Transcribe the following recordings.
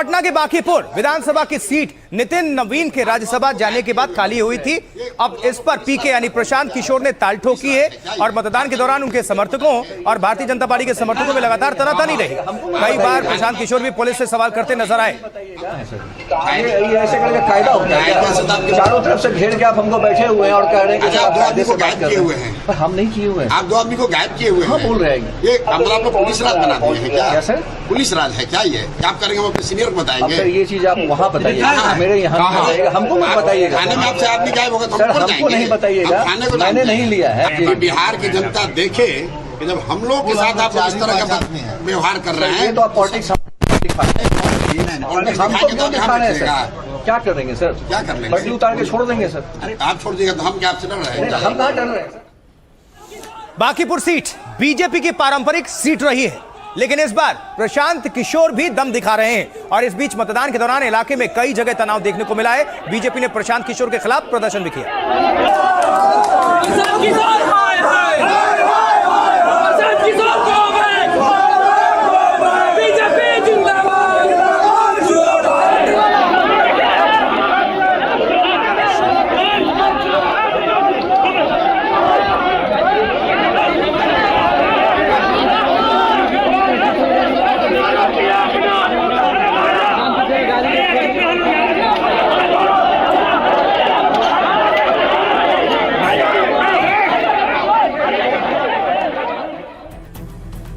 पटना के बांकीपुर विधानसभा की सीट नितिन नवीन के राज्यसभा जाने के बाद खाली हुई थी। अब इस पर पीके यानी प्रशांत किशोर ने ताल ठोकी है और मतदान के दौरान उनके समर्थकों और भारतीय जनता पार्टी के समर्थकों में लगातार तनातनी रही। कई बार प्रशांत किशोर भी पुलिस से सवाल करते नजर आए। ऐसे करके कायदा होता है, चारों तरफ से घेर के आप हमको बैठे हुए हैं और कह रहे हैं कि आप कायदे से बात कर रहे हैं। पर हम नहीं किए हुए हैं। आप दो आदमी को गायब किए हुए हैं। हाँ, बोल रहे हैं ये हमला आपको पुलिस राज बना दिए हैं क्या? सर पुलिस राज है क्या? ये क्या आप करेंगे? हम अपने सीनियर को बताएंगे। सर ये चीज आप वहाँ बताइए, मेरे यहाँ हमको मत बताइएगा। थाने में आपसे आदमी गायब होगा तो सर हमको नहीं बताइएगा, मैंने नहीं लिया है। बिहार की जनता देखे कि जब हम लोग के साथ आप इस तरह का व्यवहार कर रहे हैं तो आप पॉलिटिक्स हमको क्यों दिखा रहे हैं सर? क्या करेंगे सर? क्या कर लेंगे? बदली उतार के छोड़ देंगे सर। अरे आप छोड़ देगा तो हम क्या आपसे डर रहे हैं? हम कहाँ डर रहे हैं? बांकीपुर सीट बीजेपी की पारंपरिक सीट रही है, लेकिन इस बार प्रशांत किशोर भी दम दिखा रहे हैं और इस बीच मतदान के दौरान इलाके में कई जगह तनाव देखने को मिला है। बीजेपी ने प्रशांत किशोर के खिलाफ प्रदर्शन भी किया।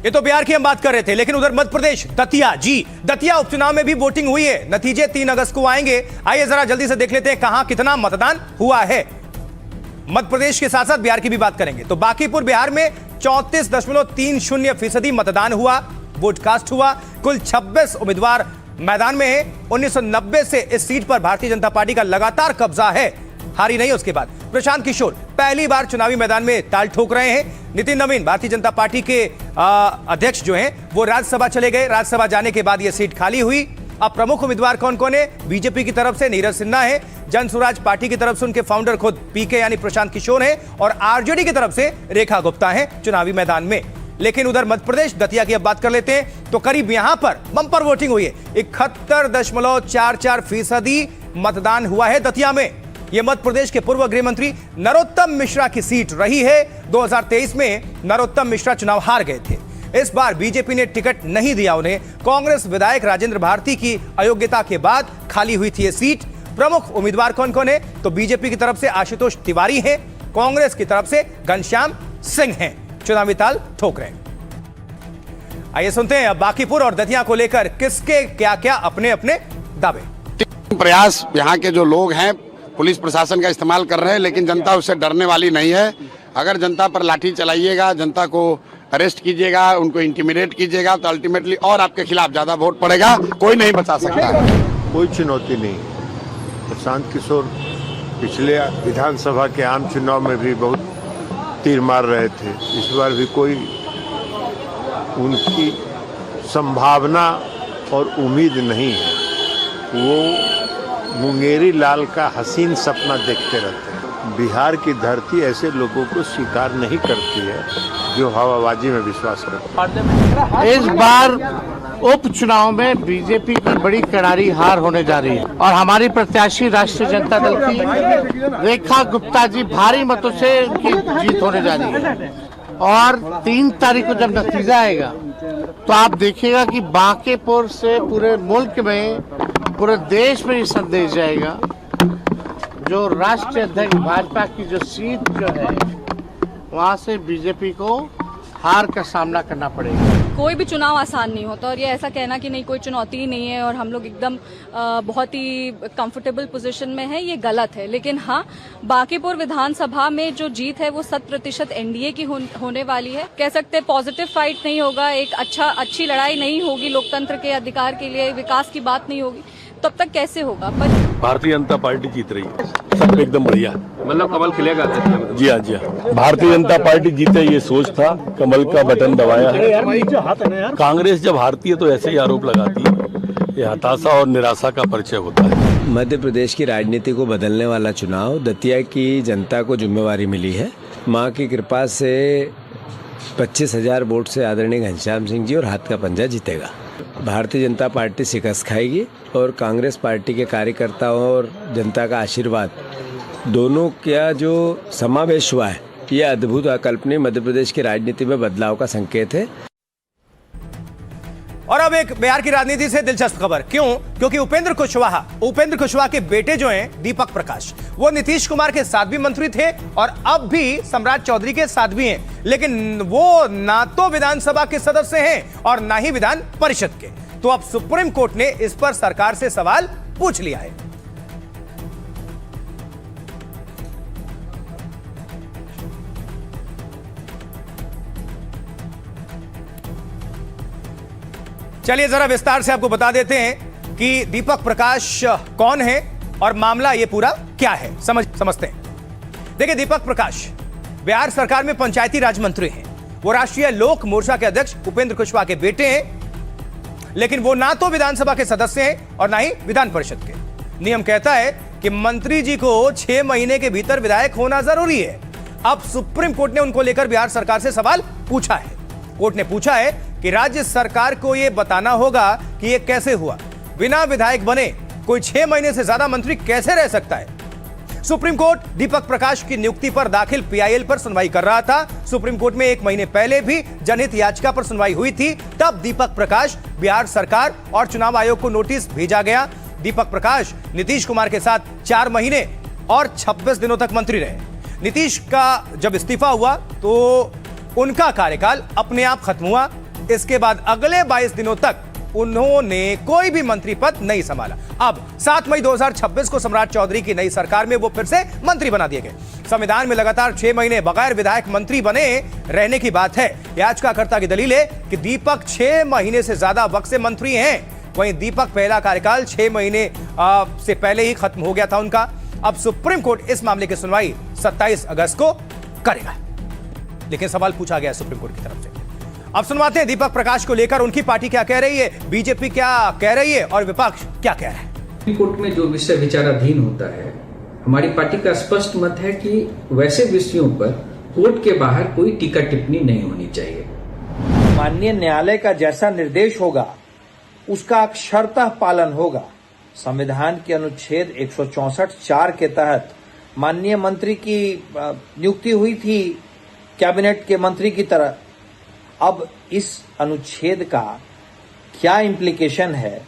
ये तो बिहार की हम बात कर रहे थे, लेकिन उधर मध्य प्रदेश दतिया उपचुनाव में भी वोटिंग हुई है। नतीजे 3 अगस्त को आएंगे। आइए जरा जल्दी से देख लेते हैं कहां कितना मतदान हुआ है। मध्य प्रदेश के साथ साथ बिहार की भी बात करेंगे। तो बांकीपुर बिहार में 34.30% मतदान हुआ, वोट कास्ट हुआ। कुल 26 उम्मीदवार मैदान में है। 1990 से इस सीट पर भारतीय जनता पार्टी का लगातार कब्जा है, हारी नहीं। उसके बाद प्रशांत किशोर पहली बार चुनावी मैदान में ताल ठोक रहे हैं। नितिन नवीन भारतीय जनता पार्टी के अध्यक्ष जो हैं वो राज्यसभा चले गए। राज्यसभा जाने के बाद यह सीट खाली हुई। अब प्रमुख उम्मीदवार कौन कौन है? बीजेपी की तरफ से नीरज सिन्हा है, जन स्वराज पार्टी की तरफ से उनके फाउंडर खुद पीके यानी प्रशांत किशोर है और आरजेडी की तरफ से रेखा गुप्ता है चुनावी मैदान में। लेकिन उधर मध्य प्रदेश दतिया की अब बात कर लेते हैं तो करीब यहां पर बंपर वोटिंग हुई है। 71.44% मतदान हुआ है दतिया में। यह मध्य प्रदेश के पूर्व गृह मंत्री नरोत्तम मिश्रा की सीट रही है। 2023 में नरोत्तम मिश्रा चुनाव हार गए थे। इस बार बीजेपी ने टिकट नहीं दिया उन्हें। कांग्रेस विधायक राजेंद्र भारती की अयोग्यता के बाद खाली हुई थी यह सीट। प्रमुख उम्मीदवार कौन कौन है? तो बीजेपी की तरफ से आशुतोष तिवारी हैं, कांग्रेस की तरफ से घनश्याम सिंह हैं। चुनावी ताल ठोक रहे हैं। आइए सुनते हैं अब बांकीपुर और दतिया को लेकर किसके क्या क्या अपने अपने दावे। प्रयास यहाँ के जो लोग हैं पुलिस प्रशासन का इस्तेमाल कर रहे हैं, लेकिन जनता उससे डरने वाली नहीं है। अगर जनता पर लाठी चलाइएगा, जनता को अरेस्ट कीजिएगा, उनको इंटिमिडेट कीजिएगा तो अल्टीमेटली और आपके खिलाफ ज्यादा वोट पड़ेगा। कोई नहीं बचा सकता। कोई चुनौती नहीं। प्रशांत किशोर पिछले विधानसभा के आम चुनाव में भी बहुत तीर मार रहे थे। इस बार भी कोई उनकी संभावना और उम्मीद नहीं है। वो मुंगेरी लाल का हसीन सपना देखते रहते हैं। बिहार की धरती ऐसे लोगों को स्वीकार नहीं करती है जो हवाबाजी में विश्वास करते हैं। इस बार उपचुनाव में बीजेपी की बड़ी करारी हार होने जा रही है और हमारी प्रत्याशी राष्ट्रीय जनता दल की रेखा गुप्ता जी भारी मतों से उनकी जीत होने जा रही है। और 3 तारीख को जब नतीजा आएगा तो आप देखिएगा कि बांकीपुर से पूरे मुल्क में, पूरे देश में ये संदेश जाएगा जो राष्ट्रीय अध्यक्ष भाजपा की जो सीट जो है वहाँ से बीजेपी को हार का सामना करना पड़ेगा। कोई भी चुनाव आसान नहीं होता और ये ऐसा कहना कि नहीं कोई चुनौती ही नहीं है और हम लोग एकदम बहुत ही कंफर्टेबल पोजीशन में है, ये गलत है। लेकिन हाँ, बांकीपुर विधानसभा में जो जीत है वो 100% एनडीए की होने वाली है। कह सकते हैं पॉजिटिव फाइट नहीं होगा, एक अच्छी लड़ाई नहीं होगी, लोकतंत्र के अधिकार के लिए विकास की बात नहीं होगी, तब तक कैसे होगा? पर भारतीय जनता पार्टी जीत रही है, सब एकदम बढ़िया। मतलब कमल खिलेगा? जी हाँ, जी हाँ। भारतीय जनता पार्टी जीते ये सोच था, कमल का बटन दबाया है। कांग्रेस जब हारती है तो ऐसे ही आरोप लगाती है। ये हताशा और निराशा का परिचय होता है। मध्य प्रदेश की राजनीति को बदलने वाला चुनाव दतिया की जनता को जिम्मेवारी मिली है। माँ की कृपा से 25,000 वोट से आदरणीय घनश्याम सिंह जी और हाथ का पंजा जीतेगा। भारतीय जनता पार्टी शिकस्त खाएगी और कांग्रेस पार्टी के कार्यकर्ताओं और जनता का आशीर्वाद दोनों का जो समावेश हुआ है, यह अद्भुत अकल्पनीय मध्य प्रदेश की राजनीति में बदलाव का संकेत है। और अब एक बिहार की राजनीति से दिलचस्प खबर। क्यों? क्योंकि उपेंद्र कुशवाहा के बेटे जो हैं दीपक प्रकाश, वो नीतीश कुमार के साथ भी मंत्री थे और अब भी सम्राट चौधरी के साथ भी हैं, लेकिन वो ना तो विधानसभा के सदस्य हैं और ना ही विधान परिषद के। तो अब सुप्रीम कोर्ट ने इस पर सरकार से सवाल पूछ लिया है। चलिए जरा विस्तार से आपको बता देते हैं कि दीपक प्रकाश कौन है और मामला ये पूरा क्या है, समझते हैं। देखिए, दीपक प्रकाश बिहार सरकार में पंचायती राज मंत्री हैं। वो राष्ट्रीय लोक मोर्चा के अध्यक्ष उपेंद्र कुशवाहा के बेटे हैं, लेकिन वो ना तो विधानसभा के सदस्य हैं और ना ही विधान परिषद के। नियम कहता है कि मंत्री जी को 6 महीने के भीतर विधायक होना जरूरी है। अब सुप्रीम कोर्ट ने उनको लेकर बिहार सरकार से सवाल पूछा है। कोर्ट ने पूछा है कि राज्य सरकार को यह बताना होगा कि यह कैसे हुआ। बिना विधायक बने कोई 6 महीने से ज्यादा मंत्री कैसे रह सकता है। सुप्रीम कोर्ट दीपक प्रकाश की नियुक्ति पर दाखिल पीआईएल पर सुनवाई कर रहा था। सुप्रीम कोर्ट में 1 महीने पहले भी जनहित याचिका पर सुनवाई हुई थी। तब दीपक प्रकाश बिहार सरकार और चुनाव आयोग को नोटिस भेजा गया। दीपक प्रकाश नीतीश कुमार के साथ 4 महीने और 26 दिनों तक मंत्री रहे। नीतीश का जब इस्तीफा हुआ तो उनका कार्यकाल अपने आप खत्म हुआ। इसके बाद अगले 22 दिनों तक उन्होंने कोई भी मंत्री पद नहीं संभाला। अब 7 मई 2026 को सम्राट चौधरी की नई सरकार में वो फिर से मंत्री बना दिए गए। संविधान में लगातार 6 महीने बगैर विधायक मंत्री बने रहने की बात है। याचिकाकर्ता की दलील है कि दीपक 6 महीने से ज्यादा वक्त से मंत्री हैं। वहीं दीपक पहला कार्यकाल 6 महीने से पहले ही खत्म हो गया था उनका। अब सुप्रीम कोर्ट इस मामले की सुनवाई 27 अगस्त को करेगा, लेकिन सवाल पूछा गया सुप्रीम कोर्ट की तरफ से। अब सुनवाते हैं दीपक प्रकाश को लेकर उनकी पार्टी क्या कह रही है, बीजेपी क्या कह रही है और विपक्ष क्या कह रहा है। सुप्रीम कोर्ट में जो विषय विचाराधीन होता है, हमारी पार्टी का स्पष्ट मत है कि वैसे विषयों पर कोर्ट के बाहर कोई टीका टिप्पणी नहीं होनी चाहिए। माननीय न्यायालय का जैसा निर्देश होगा उसका अक्षरतः पालन होगा। संविधान के अनुच्छेद 164(4) के तहत माननीय मंत्री की नियुक्ति हुई थी कैबिनेट के मंत्री की तरह। अब इस अनुच्छेद का क्या इम्प्लीकेशन है,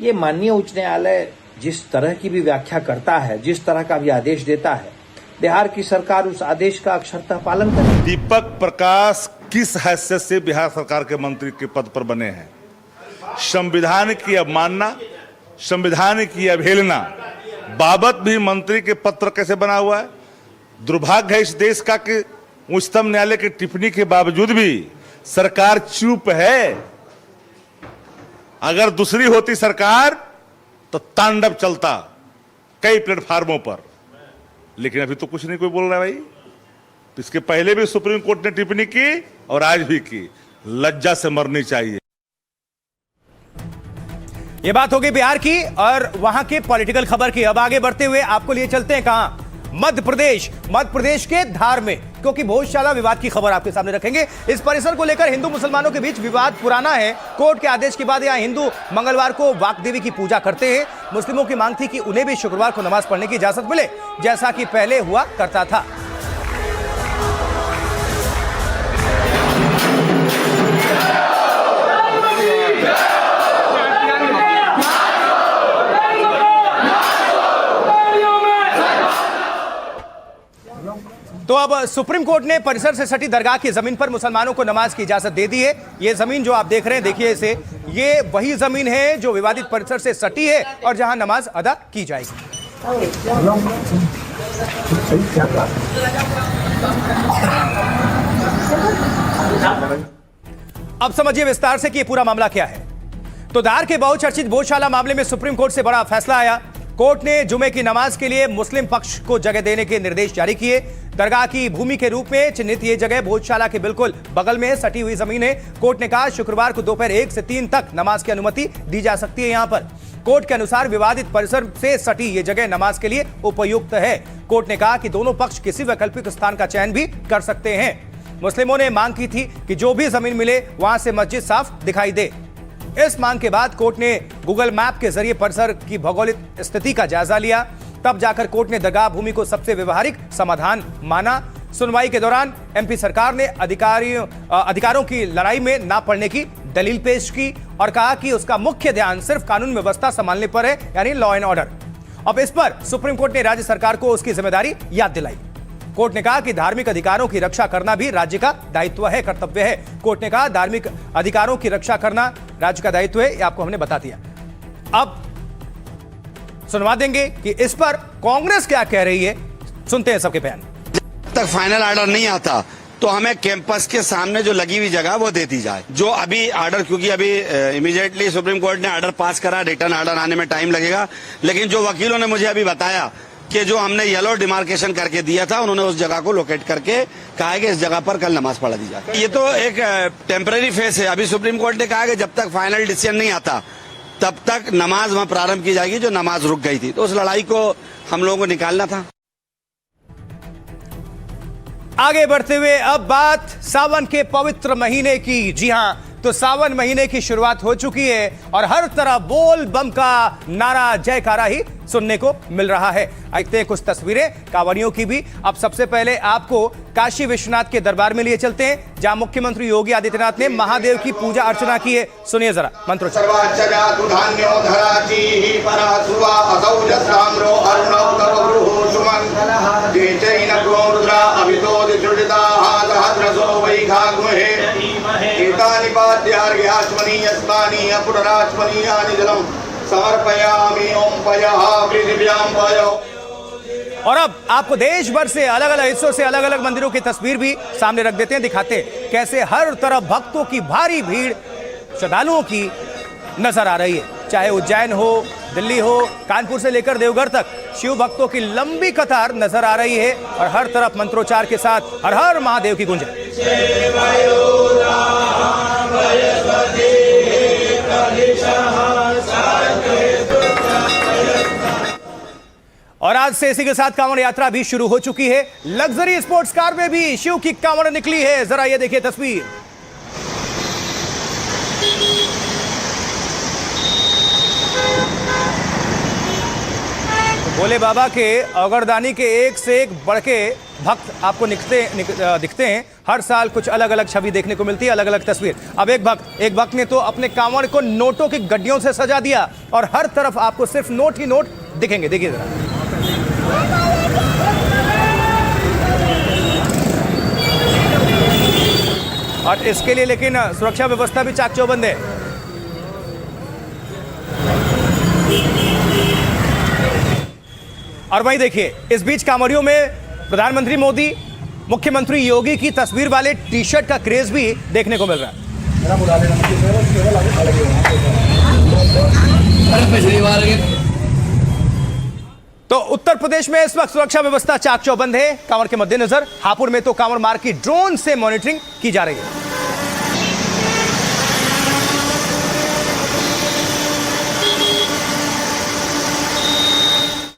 ये माननीय उच्च न्यायालय जिस तरह की भी व्याख्या करता है, जिस तरह का भी आदेश देता है, बिहार की सरकार उस आदेश का अक्षरतः पालन करे। दीपक प्रकाश किस हैसियत से बिहार सरकार के मंत्री के पद पर बने हैं? संविधान की अवमानना, संविधान की अवहेलना बाबत भी मंत्री के पत्र कैसे बना हुआ है? दुर्भाग्य है इस देश का कि उच्चतम न्यायालय की टिप्पणी के बावजूद भी सरकार चुप है। अगर दूसरी होती सरकार तो तांडव चलता कई प्लेटफार्मों पर, लेकिन अभी तो कुछ नहीं कोई बोल रहा भाई। तो इसके पहले भी सुप्रीम कोर्ट ने टिप्पणी की और आज भी की। लज्जा से मरनी चाहिए। यह बात होगी बिहार की और वहां के पॉलिटिकल खबर की। अब आगे बढ़ते हुए आपको लिए चलते हैं कहां? मध्य प्रदेश के धार में, क्योंकि भोजशाला विवाद की खबर आपके सामने रखेंगे। इस परिसर को लेकर हिंदू मुसलमानों के बीच विवाद पुराना है। कोर्ट के आदेश के बाद यहां हिंदू मंगलवार को वाग्देवी की पूजा करते हैं। मुस्लिमों की मांग थी कि उन्हें भी शुक्रवार को नमाज पढ़ने की इजाजत मिले, जैसा कि पहले हुआ करता था। तो अब सुप्रीम कोर्ट ने परिसर से सटी दरगाह की जमीन पर मुसलमानों को नमाज की इजाजत दे दी है। ये जमीन जो आप देख रहे हैं, देखिए इसे, ये वही जमीन है जो विवादित परिसर से सटी है और जहां नमाज अदा की जाएगी। अब समझिए विस्तार से कि ये पूरा मामला क्या है। तो धार के बहुचर्चित भोजशाला मामले में सुप्रीम कोर्ट से बड़ा फैसला आया। कोर्ट ने जुमे की नमाज के लिए मुस्लिम पक्ष को जगह देने के निर्देश जारी किए। दरगाह की भूमि के रूप में चिन्हित ये जगह भोजशाला के बिल्कुल बगल में सटी हुई जमीन है। कोर्ट ने कहा शुक्रवार को दोपहर 1 से 3 तक नमाज की अनुमति दी जा सकती है। यहां पर कोर्ट के अनुसार विवादित परिसर से सटी ये जगह नमाज के लिए उपयुक्त है। कोर्ट ने कहा कि दोनों पक्ष किसी वैकल्पिक स्थान का चयन भी कर सकते हैं। मुस्लिमों ने मांग की थी कि जो भी जमीन मिले वहां से मस्जिद साफ दिखाई दे। इस मांग के बाद कोर्ट ने गूगल मैप के जरिए परिसर की भौगोलिक स्थिति का जायजा लिया। तब जाकर कोर्ट ने दरगाह भूमि को सबसे व्यवहारिक समाधान माना। सुनवाई के दौरान एमपी सरकार ने अधिकारों की लड़ाई में ना पड़ने की दलील पेश की और कहा कि उसका मुख्य ध्यान सिर्फ कानून व्यवस्था संभालने पर है, यानी लॉ एंड ऑर्डर। अब इस पर सुप्रीम कोर्ट ने राज्य सरकार को उसकी जिम्मेदारी याद दिलाई। कोर्ट ने कहा कि धार्मिक अधिकारों की रक्षा करना भी राज्य का दायित्व है, कर्तव्य है। कोर्ट ने कहा धार्मिक अधिकारों की रक्षा करना राज्य का दायित्व है, ये आपको हमने बता दिया। अब सुनवा देंगे कि इस पर कांग्रेस क्या कह रही है, सुनते हैं सबके बयान। जब तक फाइनल ऑर्डर नहीं आता तो हमें कैंपस के सामने जो लगी हुई जगह वो दे दी जाए। जो अभी ऑर्डर, क्योंकि अभी इमीडिएटली सुप्रीम कोर्ट ने ऑर्डर पास करा, रिटर्न ऑर्डर आने में टाइम लगेगा, लेकिन जो वकीलों ने मुझे अभी बताया कि जो हमने येलो डिमार्केशन करके दिया था, उन्होंने उस जगह को लोकेट करके कहा है कि इस जगह पर कल नमाज पढ़ा दी जाए। ये तो एक टेम्पररी फेस है। अभी सुप्रीम कोर्ट ने कहा कि जब तक फाइनल डिसीजन नहीं आता तब तक नमाज वहां प्रारंभ की जाएगी, जो नमाज रुक गई थी। तो उस लड़ाई को हम लोगों को निकालना था। आगे बढ़ते हुए अब बात सावन के पवित्र महीने की। जी हां, तो सावन महीने की शुरुआत हो चुकी है और हर तरफ बोल बम का नारा, जयकारा ही सुनने को मिल रहा है। देखते हैं कुछ तस्वीरें कांवड़ियों की भी। अब सबसे पहले आपको काशी विश्वनाथ के दरबार में लिए चलते हैं, जहां मुख्यमंत्री योगी आदित्यनाथ ने महादेव की पूजा अर्चना की है। सुनिए जरा मंत्रोच्चार। और अब आपको देश भर से अलग अलग हिस्सों से अलग अलग मंदिरों की तस्वीर भी सामने रख देते हैं, दिखाते हैं कैसे हर तरफ भक्तों की भारी भीड़, श्रद्धालुओं की नजर आ रही है। चाहे उज्जैन हो, दिल्ली हो, कानपुर से लेकर देवघर तक शिव भक्तों की लंबी कतार नजर आ रही है और हर तरफ मंत्रोच्चार के साथ हर हर महादेव की गूंज। और आज से इसी के साथ कांवड़ यात्रा भी शुरू हो चुकी है। लग्जरी स्पोर्ट्स कार में भी शिव की कांवड़ निकली है। जरा ये देखिए तस्वीर। भोले बाबा के अगरदानी के एक से एक बढ़ के भक्त आपको दिखते हैं। हर साल कुछ अलग अलग छवि देखने को मिलती है, अलग अलग तस्वीर। अब एक भक्त ने तो अपने कांवड़ को नोटों की गड्डियों से सजा दिया और हर तरफ आपको सिर्फ नोट ही नोट दिखेंगे। देखिए जरा। और इसके लिए लेकिन सुरक्षा व्यवस्था भी चाक चौबंद है। और वहीं देखिए, इस बीच कांवड़ियों में प्रधानमंत्री मोदी, मुख्यमंत्री योगी की तस्वीर वाले टी शर्ट का क्रेज भी देखने को मिल रहा है। तो उत्तर प्रदेश में इस वक्त सुरक्षा व्यवस्था चाक चौबंद है। कांवड़ के मद्देनजर हापुड़ में तो कांवड़ मार्ग की ड्रोन से मॉनिटरिंग की जा रही है।